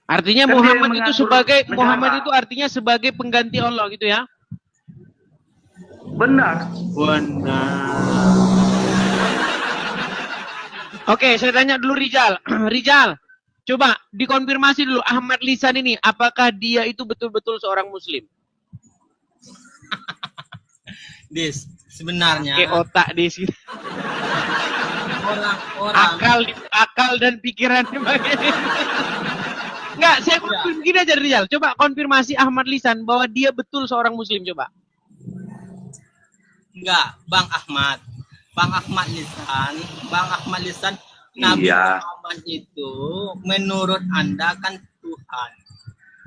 Artinya Kan Muhammad itu artinya sebagai pengganti Allah gitu ya? Benar. Oke, saya tanya dulu Rizal. Rizal, coba dikonfirmasi dulu Ahmad Lisan ini, apakah dia itu betul-betul seorang Muslim? Dis, sebenarnya Pakai otak Dis. orang Akal dan pikirannya begini. Enggak, saya gini aja Rizal. Coba konfirmasi Ahmad Lisan bahwa dia betul seorang Muslim, coba. Enggak, Bang Ahmad Lisan Nabi Muhammad itu menurut Anda kan Tuhan.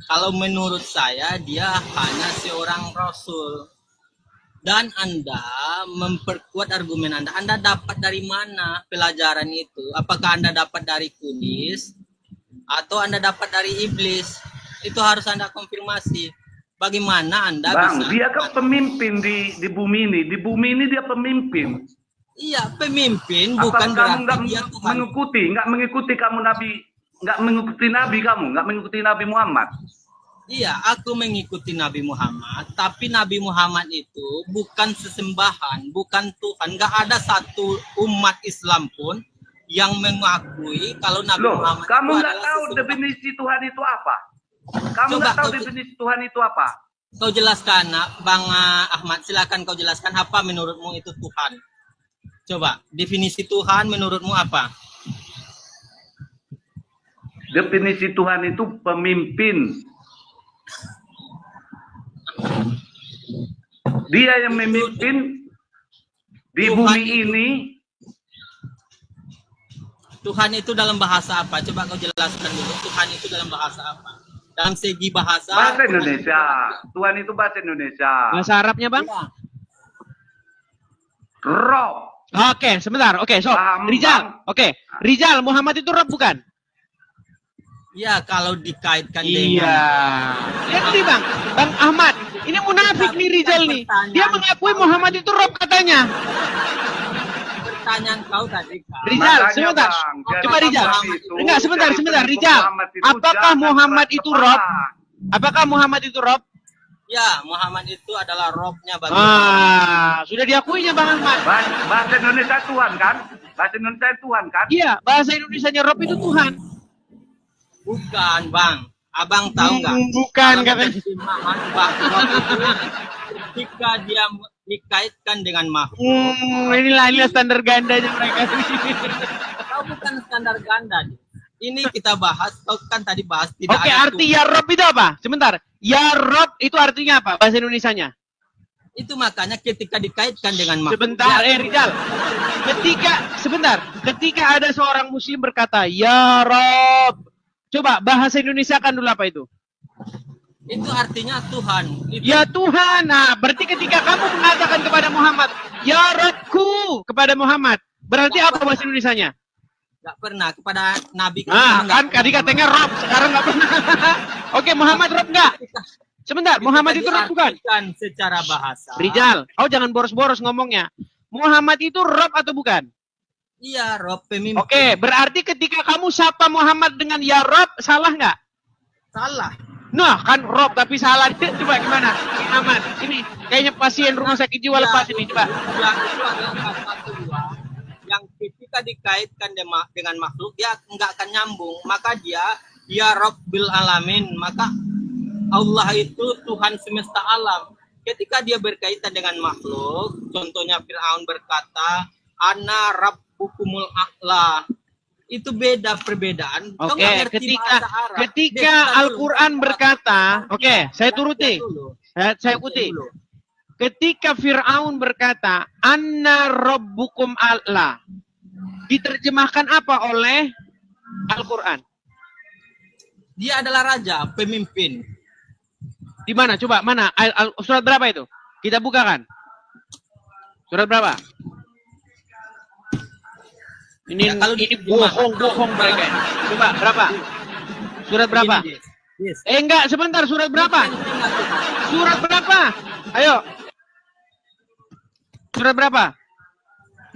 Kalau menurut saya dia hanya seorang Rasul. Dan Anda memperkuat argumen Anda. Anda dapat dari mana pelajaran itu? Apakah Anda dapat dari kudis atau Anda dapat dari iblis? Itu harus Anda konfirmasi. Bagaimana Anda bisa? Dia kan pemimpin di bumi ini. Di bumi ini dia pemimpin. Iya, pemimpin. Bukan berarti dia Tuhan. Nggak mengikuti kamu Nabi. Nggak mengikuti Nabi kamu. Nggak mengikuti Nabi Muhammad. Iya, aku mengikuti Nabi Muhammad, tapi Nabi Muhammad itu bukan sesembahan, bukan Tuhan. Nggak ada satu umat Islam pun yang mengakui kalau Nabi Muhammad kamu nggak tahu definisi Tuhan itu apa? Kamu nggak tahu definisi Tuhan itu apa? Kau jelaskan, Bang Ahmad, silakan kau jelaskan apa menurutmu itu Tuhan. Coba, definisi Tuhan menurutmu apa? Definisi Tuhan itu pemimpin. Dia yang memimpin di bumi ini. Tuhan itu dalam bahasa apa? Coba kau jelaskan dulu. Tuhan itu dalam bahasa apa? Dalam segi bahasa. Bahasa Indonesia. Tuhan itu bahasa Indonesia. Bahasa Arabnya, Bang? Rob. Oke, sebentar. Oke, so Rizal. Oke, Rizal, Muhammad itu Rob bukan? Ya, kalau dikaitkan dengan... Lihat nih Bang Ahmad, ini munafik nih Rizal nih. Dia mengakui Muhammad itu Rob katanya. Pertanyaan kau tadi kan. Rizal, sebentar. Coba Rizal. Enggak, sebentar. Rizal, apakah Muhammad itu Rob? Apakah Muhammad itu Rob? Ya, Muhammad itu adalah Robnya bagi sudah diakuinya Bang Ahmad. Bahasa Indonesia Tuhan kan? Bahasa Indonesia Tuhan kan? Iya, bahasa Indonesianya Rob itu Tuhan. Bukan, Bang. Abang tahu nggak? Bukan, katanya. Ketika dia dikaitkan dengan makhluk. Inilah standar gandanya mereka. Kau bukan standar ganda. Ini kita bahas, kau kan tadi bahas tidak ada. Oke, arti ya Rob itu apa? Sebentar. Ya Rob itu artinya apa? Bahasa Indonesianya? Itu makanya ketika dikaitkan dengan makhluk. Sebentar, Rizal. Ketika ada seorang muslim berkata, ya Rob. Coba bahasa Indonesia kan dulu apa itu? Itu artinya Tuhan. Ya Tuhan. Nah, berarti ketika kamu mengatakan kepada Muhammad, ya Robku kepada Muhammad, berarti apa bahasa Indonesianya? Gak pernah kepada Nabi. Kan tadi katanya Rob, sekarang gak pernah. Oke, Muhammad Rob nggak? Sebentar, Muhammad itu Rob bukan? Secara bahasa. Rizal, kau jangan boros-boros ngomongnya. Muhammad itu Rob atau bukan? Iya, Rob pemimpin. Oke, berarti ketika kamu sapa Muhammad dengan ya Rob, salah nggak? Salah. Nah, kan Rob tapi salah. Coba gimana? Ahmad, ini kayaknya pasien rumah sakit jiwa lepas ini, coba. Ya, itu adalah satu dua yang ketika dikaitkan dengan makhluk, dia nggak akan nyambung. Maka dia Rabbil Alamin. Maka Allah itu Tuhan semesta alam. Ketika dia berkaitan dengan makhluk, contohnya Fir'aun berkata, Ana Rabbukumul A'la. Itu beda perbedaan. Oke, ketika Al-Quran berkata, oke, saya turuti. Saya ikuti. Ketika Fir'aun berkata, Anna Rabbukum A'la. Diterjemahkan apa oleh Al-Quran? Dia adalah raja, pemimpin. Di mana? Coba, mana? Surat berapa itu? Kita bukakan. Surat berapa? Ini bohong mereka. Coba, berapa? Surat berapa? Enggak, sebentar. Surat berapa? Surat berapa? Ayo. Surat berapa?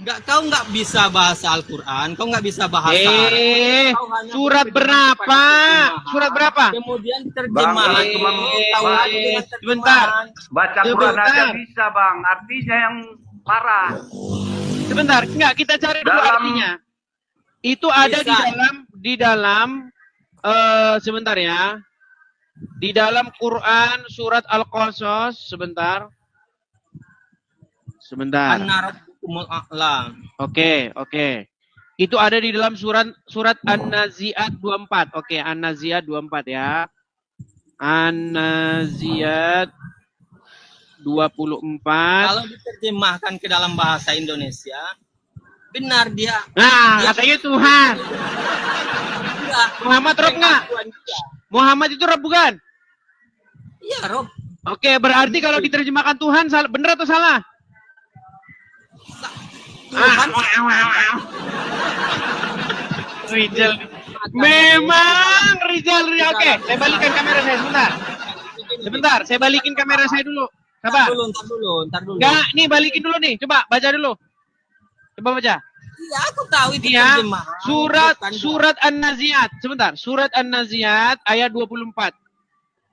Kau nggak bisa bahasa Al-Quran, kau nggak bisa bahasa Arab. Kau hanya Surat berpegang berapa? kepada terjemahan, Surat berapa? Kemudian terjemahan. Tahu aja dengan Sebentar. terjemahan. Baca Quran aja bisa, Bang. Artinya yang parah. Sebentar, enggak, kita cari dulu Dalam- artinya. Itu ada Bisa. di dalam sebentar ya. Di dalam Quran surat Al-Qasas, sebentar. Sebentar. An-Narabbukumul A'la. Oke. Itu ada di dalam surat An-Nazi'at 24. Oke, An-Nazi'at 24 ya. An-Nazi'at 24. Kalau diterjemahkan ke dalam bahasa Indonesia, benar dia. Nah, katanya Tuhan. Enggak. Muhammad Rob nggak? Muhammad itu Rob bukan? Iya, Rob. Oke, berarti kalau diterjemahkan Tuhan benar atau salah? Tuhan. Rizal. Memang Rizal. Oke, saya balikin kamera saya sebentar. Saya balikin kamera saya dulu. Coba. Ntar dulu. Enggak, nih balikin dulu nih. Coba baca dulu. Coba baca. Iya, aku tahu itu Ya, terjemahan. surat An-Nazi'at. Sebentar, surat An-Nazi'at ayat 24.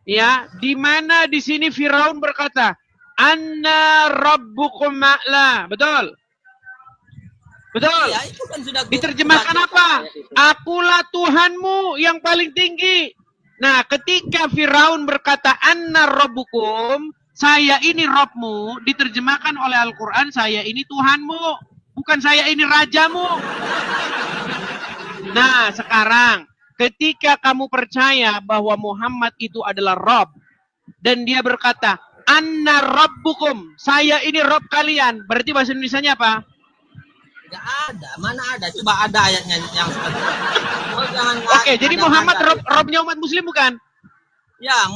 Ya, di mana di sini Firaun berkata, "Anna rabbukum ma'la." Betul? Betul. Ya, itu kan sudah Diterjemahkan apa? Akulah Tuhanmu yang paling tinggi. Nah, ketika Firaun berkata, "Anna rabbukum," saya ini Robmu, diterjemahkan oleh Al-Quran, saya ini Tuhanmu. Bukan saya ini rajamu. Nah, sekarang ketika kamu percaya bahwa Muhammad itu adalah Rob, dan dia berkata, "Anna rabbukum," saya ini Rob kalian. Berarti bahasa Indonesianya apa? Enggak ada. Mana ada? Coba ada ayatnya yang seperti itu. Oh, jangan Oke, jadi Muhammad Robnya umat Muslim bukan? Ya,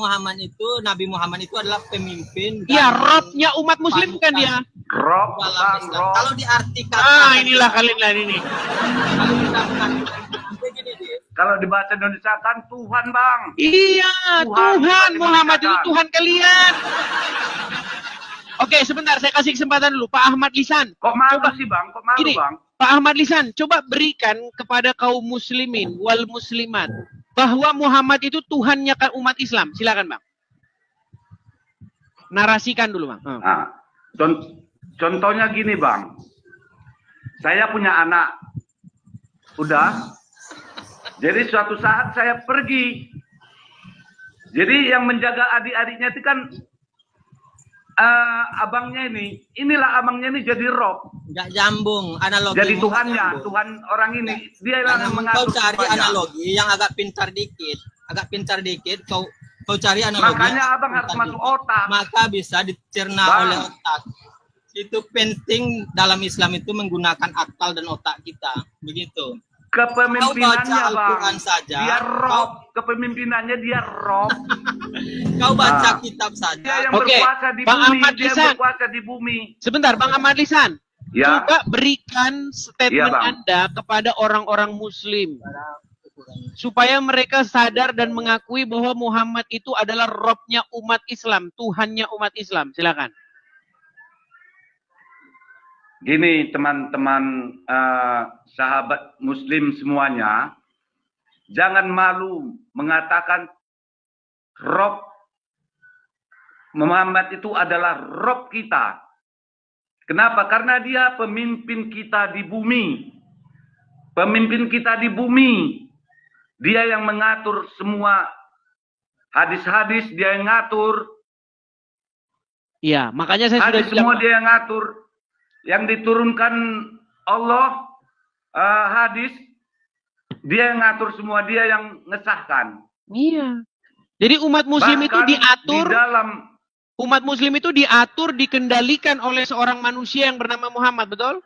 Nabi Muhammad itu adalah pemimpin. Iya, Robnya umat Muslim bukan dia? Rob, Dalam Bang, Islam. Rob. Kalau diartikan. Inilah kalian lah ini. Kalau kita mengartikan begini, Dit. Kalau di bahasa Indonesia kan Tuhan, Bang. Iya, Tuhan, Tuhan Muhammad itu dikatakan. Tuhan kalian. Oke, sebentar saya kasih kesempatan dulu Pak Ahmad Lisan. Kok malu Coba sih, Bang? Kok malu, gini, Bang? Pak Ahmad Lisan, coba berikan kepada kaum muslimin wal muslimat bahwa Muhammad itu Tuhannya umat Islam. Silakan, Bang. Narasikan dulu, Bang. Nah, contohnya gini, Bang. Saya punya anak. Udah. Jadi suatu saat saya pergi. Jadi yang menjaga adik-adiknya itu kan abangnya ini. Inilah abangnya ini jadi Rob. Enggak jambung analogi. Jadi Tuhannya, Tuhan orang ini. Dia yang Kau mengatur cari semuanya. analogi yang agak pintar dikit. Kau cari analogi. Makanya abang harus masuk otak. Maka bisa dicerna Bang. oleh otak. Itu penting dalam Islam itu menggunakan akal dan otak kita. Begitu. Kepemimpinannya, Kau baca Bang. Al-Quran saja. Dia Rob. Kepemimpinannya dia Rob. Kau baca Ah. kitab Dia saja. yang Oke, berkuasa di Bang bumi. Ahmad Dia Lisan. berkuasa di bumi. Sebentar, Bang Ahmad Lisan. Ya. Coba berikan statement Iya, Bang. Anda kepada orang-orang muslim supaya mereka sadar dan mengakui bahwa Muhammad itu adalah Robnya umat Islam, Tuhannya umat Islam. Silakan. Gini teman-teman sahabat muslim semuanya, jangan malu mengatakan Rob Muhammad itu adalah Rob kita. Kenapa? Karena dia pemimpin kita di bumi. Pemimpin kita di bumi. Dia yang mengatur semua hadis-hadis, dia yang ngatur. Iya, makanya saya sudah Hadis bilang. semua Pak. dia yang ngatur. Yang diturunkan Allah hadis, dia yang ngatur semua, dia yang ngesahkan. Iya. Jadi umat muslim itu Bahkan diatur, di dalam umat muslim itu diatur, dikendalikan oleh seorang manusia yang bernama Muhammad, betul?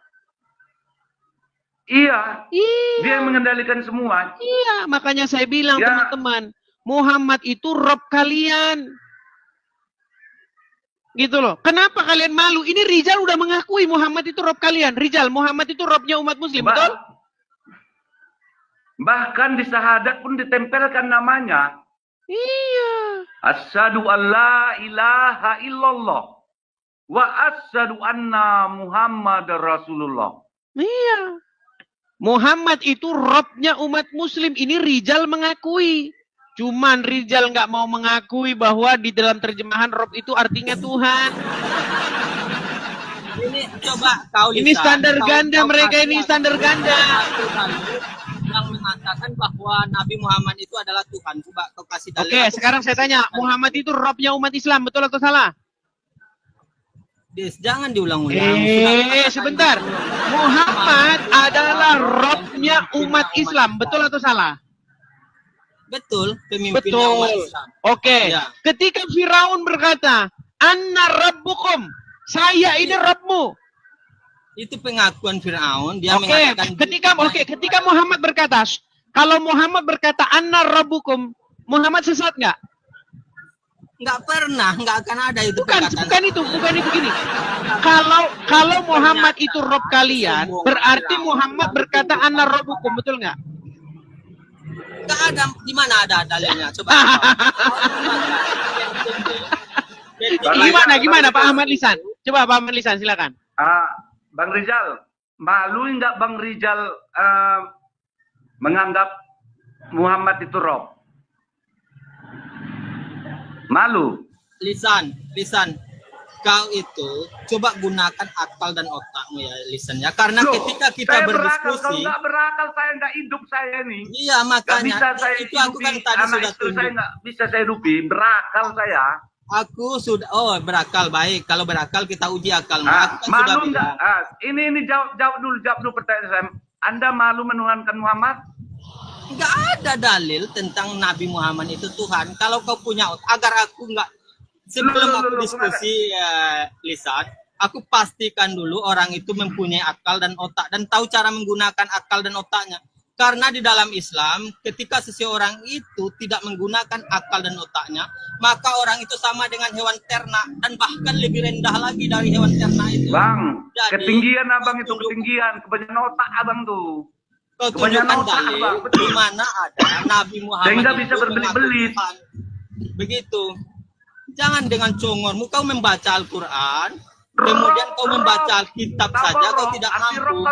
iya, Iya. dia yang mengendalikan semua. Iya, makanya saya bilang Ya. teman-teman, Muhammad itu Rob kalian. Gitu loh. Kenapa kalian malu? Ini Rizal udah mengakui Muhammad itu Rob kalian. Rizal, Muhammad itu Robnya umat muslim, betul? Bahkan di syahadat pun ditempelkan namanya. Iya. Asyhadu an la ilaha illallah wa asyhadu anna Muhammad Rasulullah. Iya. Muhammad itu Robnya umat muslim. Ini Rijal mengakui. Cuman Rijal nggak mau mengakui bahwa di dalam terjemahan Rob itu artinya Tuhan. Ini coba kau lihat. Ini standar ganda mereka, ini standar ganda. Yang mengatakan bahwa Nabi Muhammad itu adalah Tuhan. Coba kau kasih dalil. Oke, sekarang saya tanya, Muhammad itu Robnya umat Islam, betul atau salah? Des, jangan diulang-ulang. Sebentar. Muhammad adalah Robnya umat Islam, betul atau salah? Betul, pemimpinnya umat Islam. Oke. Ya. Ketika Firaun berkata, "Anna rabbukum," saya ini Rabbmu. Itu pengakuan Firaun. Dia Oke. mengatakan. Ketika Muhammad berkata, kalau Muhammad berkata, "Anna rabbukum," Muhammad sesat nggak? Nggak pernah, nggak akan ada itu. Bukan itu gini. Kalau Muhammad itu Rob kalian, berarti Muhammad berkata "Anna rabbukum," betul nggak? Nggak ada, di mana ada dalilnya? Coba. Gimana Pak Ahmad Lisan? Coba Pak Ahmad Lisan, silakan. Bang Rizal, malu nggak Bang Rizal menganggap Muhammad itu Rob? Malu. Lisan. Kau itu coba gunakan akal dan otakmu ya, Lisan ya. Karena ketika kita berdiskusi, kalau nggak berakal saya nggak hidup saya nih. Iya, makanya itu aku kan tadi sudah tunjuk. Saya nggak bisa saya hidupi, berakal saya. Aku sudah, berakal, baik. Kalau berakal kita uji akalmu. Malu nggak? Ini jawab dulu pertanyaan saya. Anda malu menuhankan Muhammad? Nggak ada dalil tentang Nabi Muhammad itu Tuhan. Kalau kau punya agar aku nggak, sebelum aku diskusi Lisan, aku pastikan dulu orang itu mempunyai akal dan otak dan tahu cara menggunakan akal dan otaknya. Karena di dalam Islam, ketika seseorang itu tidak menggunakan akal dan otaknya, maka orang itu sama dengan hewan ternak dan bahkan lebih rendah lagi dari hewan ternak itu. Bang, jadi, ketinggian abang itu ketinggian, kebanyakan otak abang tuh. Kau tunjukkan dalil di mana ada Nabi Muhammad sehingga bisa berbelit-belit. Begitu. Jangan dengan congormu kau membaca Al-Quran, kemudian kau membaca Alkitab saja, kau tidak mampu.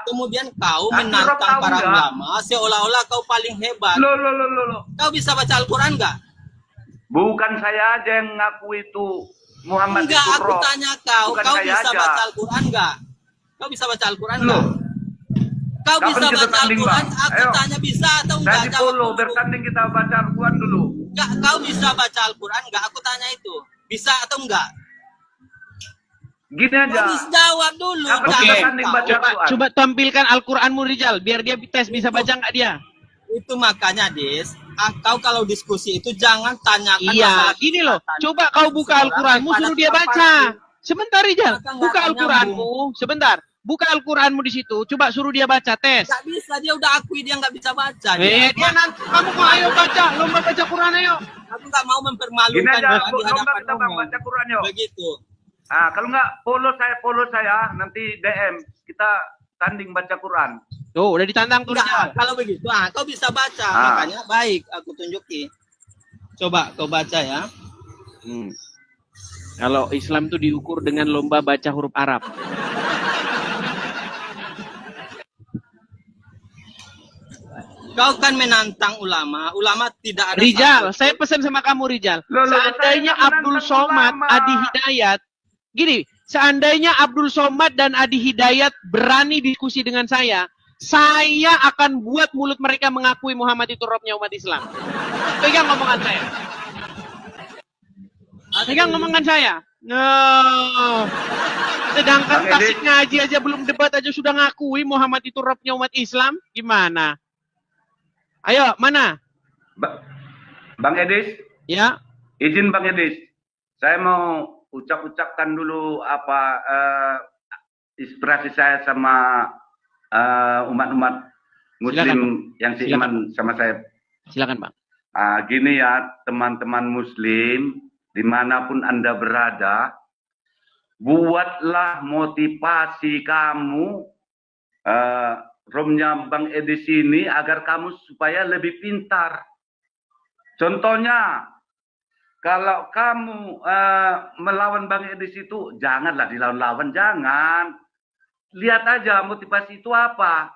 Kemudian kau menantang para ulama, seolah-olah kau paling hebat. Kau bisa baca Al-Quran nggak? Bukan saya aja yang ngaku itu Muhammad enggak, itu aku tanya kau, kau bisa baca Al-Quran nggak? Kau bisa baca Al-Quran nggak? Kau bisa baca Al-Quran, aku tanya bisa atau enggak? Saya di follow, bertanding kita baca Al-Quran dulu. Enggak, kau bisa baca Al-Quran enggak? Aku tanya itu. Bisa atau enggak? Gini aja. Harus jawab dulu. Coba tampilkan Al-Quranmu Rijal, biar dia tes bisa baca enggak dia. Itu makanya, Des, kau kalau diskusi itu jangan tanyakan masalah. Gini loh, coba kau buka Al-Quranmu, suruh dia baca. Sebentar Rijal, buka Al-Quranmu, sebentar. Buka Al-Quranmu di situ, coba suruh dia baca, tes. Gak bisa, dia udah akui dia nggak bisa baca. Dia nanti, kamu kok ayo baca, lomba baca Quran ayo. Aku nggak mau mempermalukan di hadapan umum. Baca Quran yuk. Begitu. Kalau nggak follow saya, nanti DM, kita tanding baca Quran. Tuh, udah ditantang tuh. Kalau begitu, kau bisa baca, makanya baik, aku tunjuki. Coba kau baca ya. Kalau Islam tuh diukur dengan lomba baca huruf Arab. Kau kan menantang ulama tidak ada. Rijal, saya pesan sama kamu Rijal. Seandainya Abdul Somad, Adi Hidayat, gini, seandainya Abdul Somad dan Adi Hidayat berani diskusi dengan saya akan buat mulut mereka mengakui Muhammad itu Robnya umat Islam. Pegang ngomongan saya. Pegang ngomongan saya. Sedangkan Tasik ngaji aja belum debat aja sudah ngakui Muhammad itu Robnya umat Islam, gimana? Ayo, mana? Bang Edis? Ya. Izin Bang Edis. Saya mau ucapkan dulu inspirasi saya sama umat-umat Muslim yang seiman sama saya. Silakan Bang. Gini ya, teman-teman Muslim, dimanapun Anda berada, buatlah motivasi kamu, Romnya Bang Edis ini agar kamu supaya lebih pintar. Contohnya, kalau kamu melawan Bang Edis itu, janganlah dilawan-lawan, jangan. lihat aja motivasi itu apa.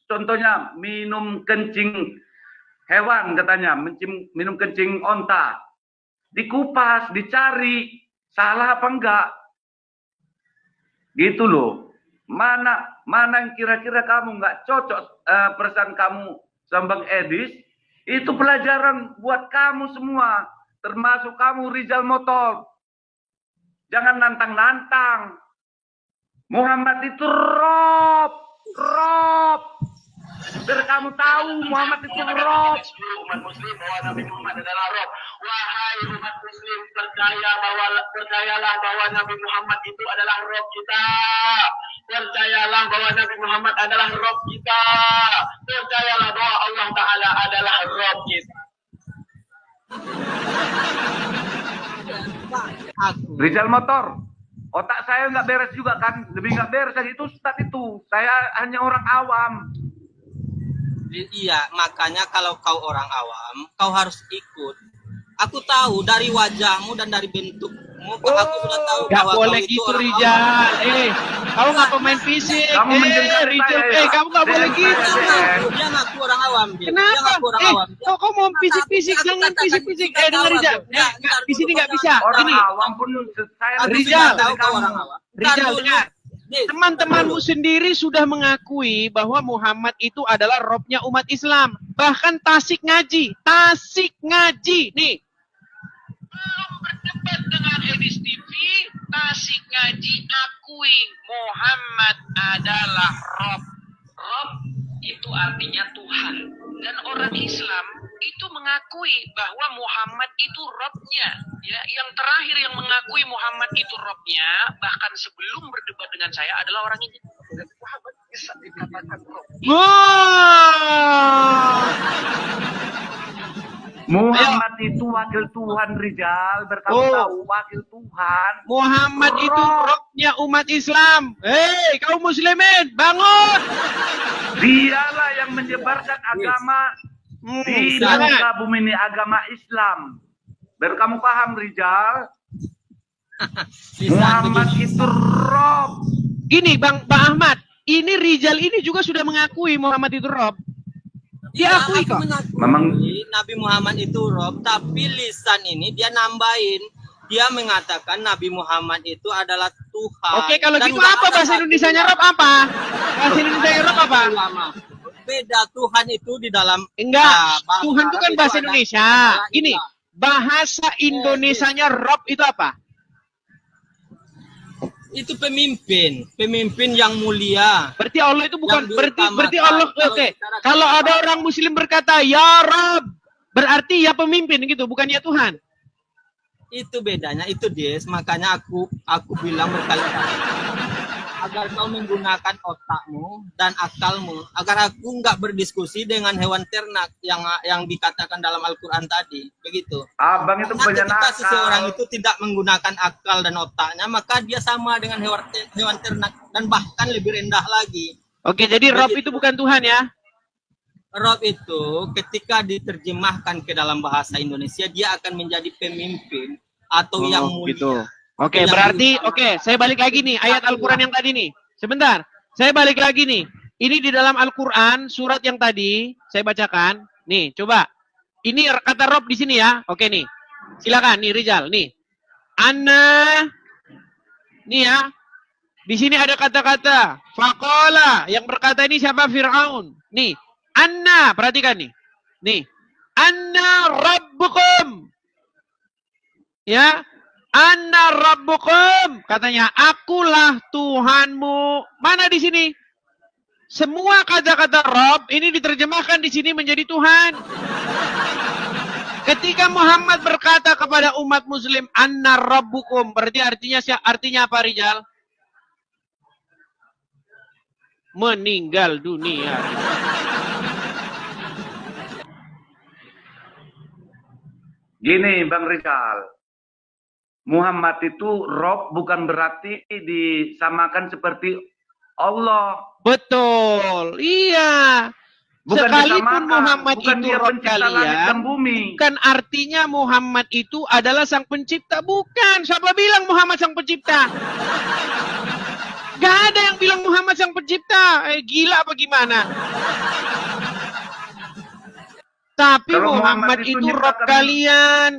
Contohnya minum kencing hewan katanya, minum kencing onta. Dikupas, dicari, salah apa enggak? Gitu loh. Mana yang kira-kira kamu nggak cocok perasaan kamu sama Bang Edis, itu pelajaran buat kamu semua, termasuk kamu Rizal Motor. Jangan nantang-nantang. Muhammad itu Rob. Biar kamu tahu Muhammad itu Rob. Umat Muslim bahwa Nabi Muhammad adalah Rob. Wahai umat Muslim, percayalah bahwa Nabi Muhammad itu adalah Rob kita. Percayalah bahwa Nabi Muhammad adalah Rob kita. Percayalah bahwa Allah Ta'ala adalah Rob kita. Rizal Motor, otak saya nggak beres juga kan, lebih nggak beres dari itu Ustaz itu. Saya hanya orang awam. Iya, makanya kalau kau orang awam, kau harus ikut. Aku tahu dari wajahmu dan dari bentukmu, aku sudah tahu Gak bahwa boleh kau itu gitu orang Rizal. awam. Kau nggak pemain fisik. Kamu menjengkelkan Rizal, saya, ya? kamu nggak boleh gitu. Dia ngaku orang awam. Dia Kenapa? ngaku orang awam. Kau mau fisik-fisik, jangan fisik-fisik. Dengar Rizal. Di sini nggak bisa. Orang Ini awam pun saya Aku lebih Rizal, sudah pintar tahu dari kau kamu. orang awam. Rizal, Dulu. dengar. Dis, Teman-temanmu sendiri sudah mengakui bahwa Muhammad itu adalah robnya umat Islam. Bahkan Tasik ngaji. Nih. Belum berdebat dengan Edis TV, Tasik ngaji akui Muhammad adalah Rob. Rob itu artinya Tuhan. Dan orang Islam itu mengakui bahwa Muhammad itu Robnya. Ya, yang terakhir yang mengakui Muhammad itu Robnya, bahkan sebelum berdebat dengan saya adalah orang ini. Muhammad bisa dikatakan Rob. Wow. Muhammad itu wakil Tuhan Rizal, berkamu tahu wakil Tuhan. Muhammad itu robnya umat Islam. Hei, kaum muslimin, bangun. Dialah yang menyebarkan agama di muka bumi ini, agama Islam. Biar kamu paham Rizal. Muhammad itu Rob. Gini Bang Ahmad, ini Rizal ini juga sudah mengakui Muhammad itu Rob. Diakui kok. Memang Nabi Muhammad itu Rob, tapi lisan ini dia nambahin. Dia mengatakan Nabi Muhammad itu adalah Tuhan. Oke, kalau Dan gitu nggak apa ada bahasa satu Indonesianya Rob apa? Bahasa Indonesianya Rob apa? ulama. Beda Tuhan itu di dalam Enggak, bahasa Tuhan itu Arab kan bahasa ada Indonesia. adalah Ini ilah. bahasa Indonesianya Rob itu apa? Itu pemimpin yang mulia. Berarti Allah itu bukan Yang berarti diutamakan. Allah Kalau oke. secara Kalau kehidupan- ada orang muslim berkata ya Rob, berarti ya pemimpin gitu, bukan ya Tuhan. Itu bedanya, itu Des. Makanya aku bilang berkali-kali agar kau menggunakan otakmu dan akalmu, agar aku nggak berdiskusi dengan hewan ternak yang dikatakan dalam Al-Quran tadi, begitu. abang itu Karena banyak ketika nakal. seseorang itu tidak menggunakan akal dan otaknya, maka dia sama dengan hewan ternak dan bahkan lebih rendah lagi. Oke, jadi Rob itu bukan Tuhan ya. Rob itu ketika diterjemahkan ke dalam bahasa Indonesia, dia akan menjadi pemimpin atau yang mulia. Gitu. Oke, Yang berarti diutamakan. saya balik lagi nih ayat Al-Qur'an yang tadi nih. Sebentar. Saya balik lagi nih. Ini di dalam Al-Qur'an surat yang tadi saya bacakan. Nih, coba. Ini kata Rob di sini ya. Oke nih. Silakan nih Rizal nih. Anna. Nih ya. Di sini ada kata-kata faqala, yang berkata ini siapa? Fir'aun. Nih, Anna, perhatikan nih. Nih. Anna rabbukum. Ya. Anna rabbukum, katanya akulah Tuhanmu. Mana di sini? Semua kata-kata Rabb ini diterjemahkan di sini menjadi Tuhan. Ketika Muhammad berkata kepada umat muslim Anna rabbukum, berarti artinya apa Rizal? Meninggal dunia. Gini Bang Rizal, Muhammad itu Rob bukan berarti disamakan seperti Allah. Betul, iya. Bukan Sekalipun disamakan, Muhammad bukan itu dia Rob pencipta langit dan kalian, bumi. bukan artinya Muhammad itu adalah sang pencipta. Bukan. Siapa bilang Muhammad sang pencipta? Gak ada yang bilang Muhammad sang pencipta. Gila apa gimana? Tapi Kalau Muhammad itu Rob nyiptakan- kalian.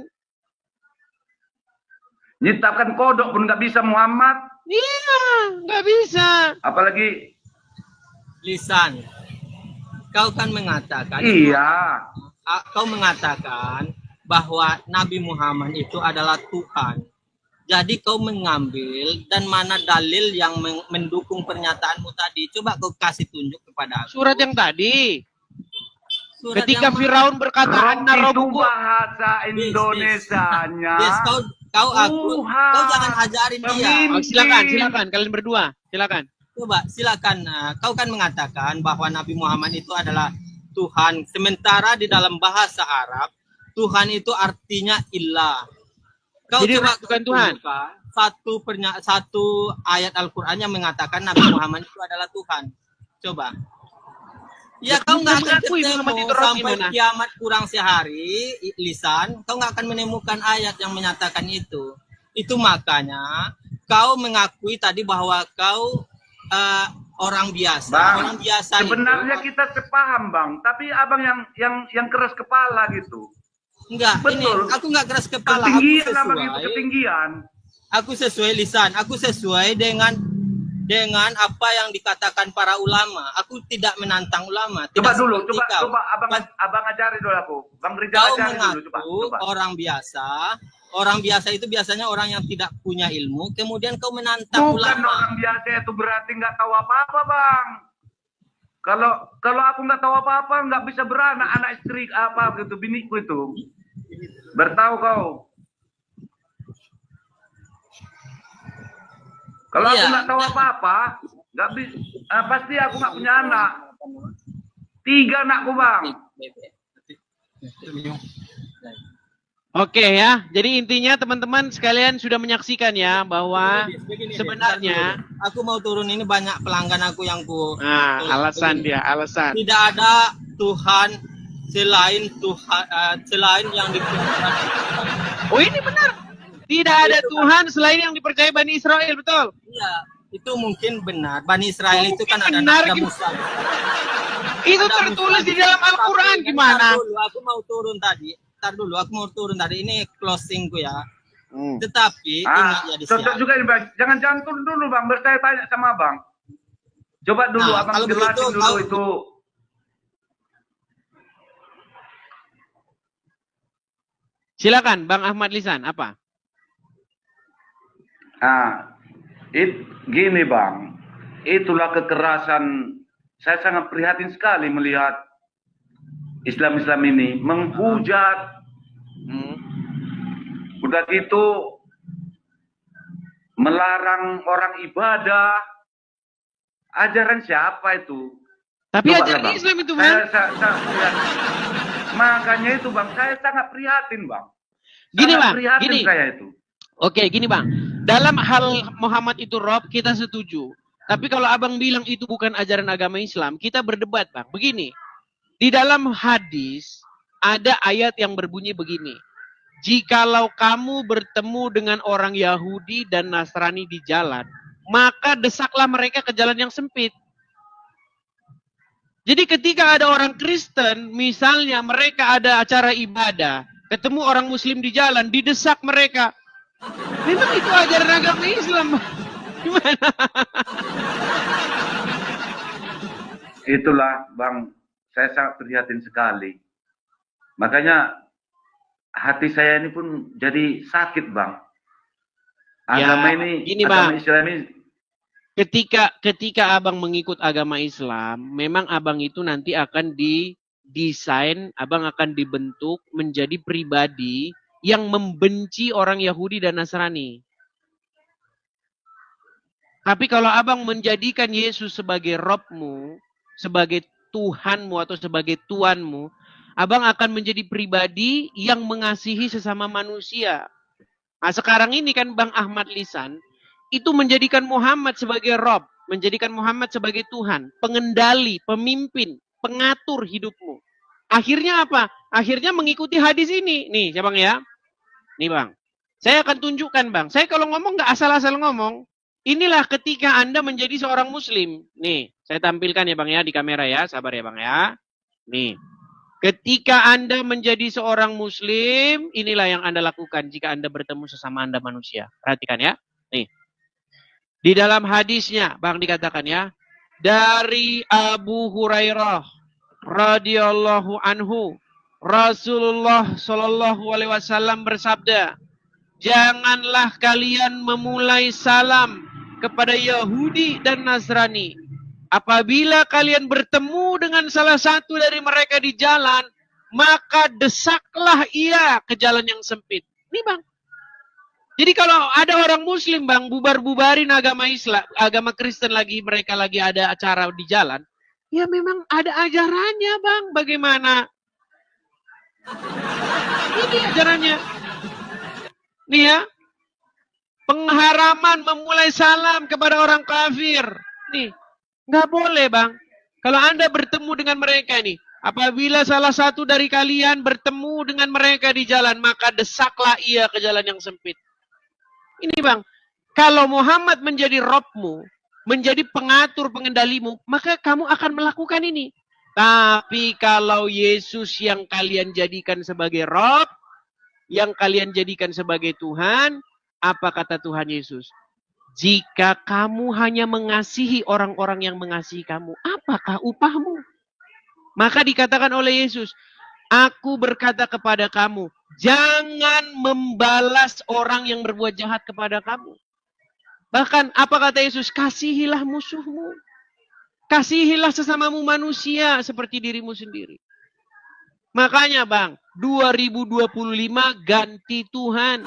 Nyiptakan kodok pun nggak bisa Muhammad. Iya, nggak bisa. Apalagi Lisan, kau kan mengatakan, iya. kau mengatakan bahwa Nabi Muhammad itu adalah Tuhan. Jadi kau mengambil dan mana dalil yang mendukung pernyataanmu tadi? Coba kau kasih tunjuk kepada aku. Surat yang tadi. Surat Ketika yang Firaun berkata, Rob "Anna itu rabbukum." bahasa Indonesianya. Yes, kau aku, Tuhan. kau jangan ajarin dia. Pemimpin. Oh, silakan kalian berdua, silakan. Coba silakan. Kau kan mengatakan bahwa Nabi Muhammad itu adalah Tuhan. Sementara di dalam bahasa Arab, Tuhan itu artinya ilah. Kau Jadi coba bukan Tuhan. tunjukkan satu ayat Al-Quran yang mengatakan Nabi Muhammad itu adalah Tuhan. Coba. Ya, kau nggak akan mengakui Muhammad ketemu itu Rob sampai gimana? kiamat kurang sehari, Lisan. Kau nggak akan menemukan ayat yang menyatakan itu. Itu makanya kau mengakui tadi bahwa kau orang biasa. Bang, Orang biasa sebenarnya itu, kita sepaham, Bang. Tapi abang yang keras kepala gitu. enggak. Betul. Ini aku nggak keras kepala. Ketinggian abang itu, ketinggian. Aku sesuai lisan. Aku sesuai dengan apa yang dikatakan para ulama. Aku tidak menantang ulama. Coba Tidak dulu, seperti coba kau. abang ajari dulu aku. Bang Rizal Kau ajari dulu, mengaku coba. orang biasa. Orang biasa itu biasanya orang yang tidak punya ilmu. Kemudian kau menantang Bukan ulama. orang biasa itu berarti nggak tahu apa-apa, Bang. Kalau aku nggak tahu apa-apa, nggak bisa beranak, anak istri apa gitu, biniku itu. Bertahu kau. Kalau aku Iya. nggak tahu apa-apa, nggak bisa. Pasti aku nggak punya anak. 3 anakku, Bang. Oke ya, jadi intinya teman-teman sekalian sudah menyaksikan ya bahwa Begini, sebenarnya aku mau turun ini banyak pelanggan aku yang alasan begini. dia, alasan. Tidak ada Tuhan selain selain yang dipercaya. Oh ini benar. Tidak ada Tuhan selain yang dipercaya Bani Israel, betul? Iya, itu mungkin benar. Bani Israel itu kan ada Benar, Musa. Itu Ada tertulis Musa. di dalam Al-Quran Tapi, gimana? Ntar dulu, aku mau turun tadi. Ini closingku ya. Tetapi ingat ya di Cocok juga ini, Bang. Jangan turun dulu, Bang. Bertanya-tanya sama Bang. Coba dulu Nah, abang kalau jelasin begitu, dulu itu. Silakan Bang Ahmad Lisan, apa? Gini, Bang. Itulah kekerasan. Saya sangat prihatin sekali melihat Islam ini menghujat. Udah gitu melarang orang ibadah. Ajaran siapa itu? Tapi Coba ajaran lah, Bang. Islam itu, Bang. Makanya itu, Bang, saya sangat prihatin, Bang. Gini, Sangat Bang, prihatin gini. saya itu. Oke, gini Bang. Dalam hal Muhammad itu Rob, kita setuju. Tapi kalau Abang bilang itu bukan ajaran agama Islam, kita berdebat, Bang. Begini, di dalam hadis ada ayat yang berbunyi begini. Jikalau kamu bertemu dengan orang Yahudi dan Nasrani di jalan, maka desaklah mereka ke jalan yang sempit. Jadi ketika ada orang Kristen, misalnya mereka ada acara ibadah, ketemu orang Muslim di jalan, didesak mereka. Memang itu ajaran agama Islam. Gimana? Itulah, Bang, saya sangat prihatin sekali. Makanya hati saya ini pun jadi sakit, Bang. Agama Ya, ini, gini, agama Bang. Islam ini, Ketika Abang mengikut agama Islam, memang Abang itu nanti akan didesain, Abang akan dibentuk menjadi pribadi yang membenci orang Yahudi dan Nasrani. Tapi kalau Abang menjadikan Yesus sebagai Robmu, sebagai Tuhanmu atau sebagai Tuanmu, Abang akan menjadi pribadi yang mengasihi sesama manusia. Nah sekarang ini kan Bang Ahmad Lisan, itu menjadikan Muhammad sebagai Rob, menjadikan Muhammad sebagai Tuhan, pengendali, pemimpin, pengatur hidupmu. Akhirnya apa? Akhirnya mengikuti hadis ini. Nih, ya Bang ya. Nih Bang. Saya akan tunjukkan Bang. Saya kalau ngomong nggak asal-asal ngomong. Inilah ketika Anda menjadi seorang muslim. Nih, saya tampilkan ya Bang ya di kamera ya. Sabar ya Bang ya. Nih. Ketika Anda menjadi seorang muslim, inilah yang Anda lakukan jika Anda bertemu sesama Anda manusia. Perhatikan ya. Nih. Di dalam hadisnya, Bang dikatakan ya. Dari Abu Hurairah radhiyallahu anhu, Rasulullah Shallallahu alaihi wasallam bersabda, "Janganlah kalian memulai salam kepada Yahudi dan Nasrani. Apabila kalian bertemu dengan salah satu dari mereka di jalan, maka desaklah ia ke jalan yang sempit." Ini Bang. Jadi kalau ada orang muslim Bang, bubar-bubarin agama Islam, agama Kristen lagi, mereka lagi ada acara di jalan, ya memang ada ajarannya Bang, bagaimana? Ini ajarannya. Nih ya, pengharaman memulai salam kepada orang kafir. Nih, nggak boleh Bang. Kalau Anda bertemu dengan mereka nih, apabila salah satu dari kalian bertemu dengan mereka di jalan, maka desaklah ia ke jalan yang sempit. Ini Bang, kalau Muhammad menjadi Robmu, menjadi pengatur pengendalimu, maka kamu akan melakukan ini. Tapi kalau Yesus yang kalian jadikan sebagai Rob, yang kalian jadikan sebagai Tuhan, apa kata Tuhan Yesus? Jika kamu hanya mengasihi orang-orang yang mengasihi kamu, apakah upahmu? Maka dikatakan oleh Yesus, aku berkata kepada kamu, jangan membalas orang yang berbuat jahat kepada kamu. Bahkan apa kata Yesus? Kasihilah musuhmu. Kasihilah sesamamu manusia seperti dirimu sendiri. Makanya Bang, 2025 ganti Tuhan.